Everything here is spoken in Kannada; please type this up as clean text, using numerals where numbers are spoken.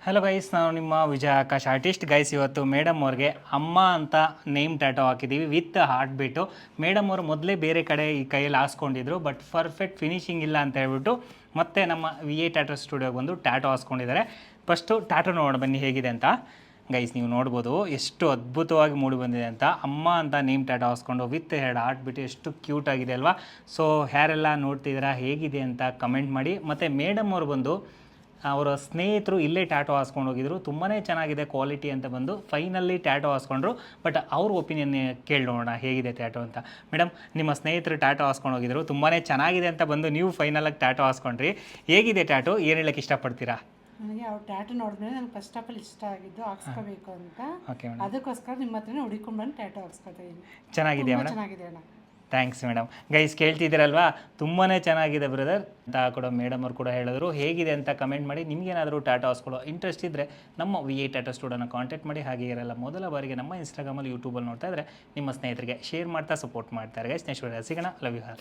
ಹಲೋ ಗೈಸ್, ನಾನು ನಿಮ್ಮ ವಿಜಯ ಆಕಾಶ್ ಆರ್ಟಿಸ್ಟ್. ಗೈಸ್, ಇವತ್ತು ಮೇಡಮ್ ಅವ್ರಿಗೆ ಅಮ್ಮ ಅಂತ ನೇಮ್ ಟ್ಯಾಟೋ ಹಾಕಿದ್ದೀವಿ ವಿತ್ ಹಾರ್ಟ್ ಬೀಟು. ಮೇಡಮ್ ಅವರು ಮೊದಲೇ ಬೇರೆ ಕಡೆ ಈ ಕೈಯಲ್ಲಿ ಹಾಸ್ಕೊಂಡಿದ್ರು, ಬಟ್ ಪರ್ಫೆಕ್ಟ್ ಫಿನಿಶಿಂಗ್ ಇಲ್ಲ ಅಂತ ಹೇಳ್ಬಿಟ್ಟು ಮತ್ತೆ ನಮ್ಮ VA ಟ್ಯಾಟೋ ಸ್ಟುಡಿಯೋಗೆ ಬಂದು ಟ್ಯಾಟೋ ಹಾಸ್ಕೊಂಡಿದ್ದಾರೆ. ಫಸ್ಟು ಟ್ಯಾಟೋ ನೋಡೋಣ ಬನ್ನಿ ಹೇಗಿದೆ ಅಂತ. ಗೈಸ್, ನೀವು ನೋಡ್ಬೋದು ಎಷ್ಟು ಅದ್ಭುತವಾಗಿ ಮೂಡಿ ಬಂದಿದೆ ಅಂತ. ಅಮ್ಮ ಅಂತ ನೇಮ್ ಟ್ಯಾಟೋ ಹಾಸ್ಕೊಂಡು ವಿತ್ ಹೆಡ್ ಹಾರ್ಟ್ ಬೀಟ್ ಎಷ್ಟು ಕ್ಯೂಟ್ ಆಗಿದೆ ಅಲ್ವಾ? ಸೊ ಯಾರೆಲ್ಲ ನೋಡ್ತಿದ್ದೀರಾ ಹೇಗಿದೆ ಅಂತ ಕಮೆಂಟ್ ಮಾಡಿ. ಮತ್ತು ಮೇಡಮ್ ಅವರು ಬಂದು ಅವರ ಸ್ನೇಹಿತರು ಇಲ್ಲೇ ಟ್ಯಾಟೋ ಹಾಸ್ಕೊಂಡು ಹೋಗಿದ್ರು, ತುಂಬಾ ಚೆನ್ನಾಗಿದೆ ಕ್ವಾಲಿಟಿ ಅಂತ ಬಂದು ಫೈನಲ್ಲಿ ಟ್ಯಾಟೋ ಹಾಸ್ಕೊಂಡ್ರು. ಬಟ್ ಅವ್ರ ಒಪಿನಿಯನ್ ಕೇಳಿ ನೋಡೋಣ ಹೇಗಿದೆ ಟ್ಯಾಟೋ ಅಂತ. ಮೇಡಮ್, ನಿಮ್ಮ ಸ್ನೇಹಿತರು ಟ್ಯಾಟೋ ಹಾಸ್ಕೊಂಡು ಹೋಗಿದ್ರು, ತುಂಬಾ ಚೆನ್ನಾಗಿದೆ ಅಂತ ಬಂದು ನೀವು ಫೈನಲಾಗಿ ಟ್ಯಾಟೋ ಹಾಸ್ಕೊಂಡ್ರಿ. ಹೇಗಿದೆ ಟ್ಯಾಟೋ, ಏನು ಹೇಳಕ್ಕೆ ಇಷ್ಟಪಡ್ತೀರಾ? ನನಗೆ ಅವ್ರ ಟ್ಯಾಟು ನೋಡಿದ್ರೆ ನನಗೆ ಫಸ್ಟ್ ಆಫ್ ಆಲ್ ಇಷ್ಟ ಆಗಿದ್ದು ಹಾಕ್ಸ್ಕೋಬೇಕು ಅಂತ. ಓಕೆ ಮೇಡಮ್, ಅದಕ್ಕೋಸ್ಕರ ನಿಮ್ಮ ಹತ್ರನೇ ಹುಡುಕೊಂಡು ಬಂದು ಟ್ಯಾಟು ಹಾಕ್ಸ್ಕೊತಾ ಇದ್ದೀನಿ. ಚೆನ್ನಾಗಿದೆಯಾ ಮೇಡಮ್? ಚೆನ್ನಾಗಿದೆ ಅಣ್ಣ. Thanks madam. ಗೈಸ್, ಕೇಳ್ತಿದ್ದೀರಲ್ವಾ, ತುಂಬಾ ಚೆನ್ನಾಗಿದೆ ಬ್ರದರ್ ಅಂತ ಕೂಡ ಮೇಡಮ್ ಅವ್ರು ಕೂಡ ಹೇಳಿದ್ರು. ಹೇಗಿದೆ ಅಂತ ಕಮೆಂಟ್ ಮಾಡಿ. ನಿಮಗೇನಾದರೂ ಟ್ಯಾಟೋ ಹಾಸ್ಕೊಳ್ಳೋ ಇಂಟ್ರೆಸ್ಟ್ ಇದ್ದರೆ ನಮ್ಮ VA ಟ್ಯಾಟೋ ಸ್ಟುಡಿಯೋನ ಕಾಂಟ್ಯಾಕ್ಟ್ ಮಾಡಿ. ಹಾಗೆ ಇರಲ್ಲ ಮೊದಲ ಬಾರಿಗೆ ನಮ್ಮ ಇನ್ಸ್ಟಾಗ್ರಾಮಲ್ಲಿ ಯೂಟ್ಯೂಬಲ್ಲಿ ನೋಡ್ತಾ ಇದ್ದರೆ ನಿಮ್ಮ ಸ್ನೇಹಿತರಿಗೆ ಶೇರ್ ಮಾಡ್ತಾ ಸಪೋರ್ಟ್ ಮಾಡ್ತಾರೆ. ಗೈಸ್, ನೆಕ್ಸ್ಟ್ ವಿಡಿಯೋ ಸಿಗೋಣ. Love you.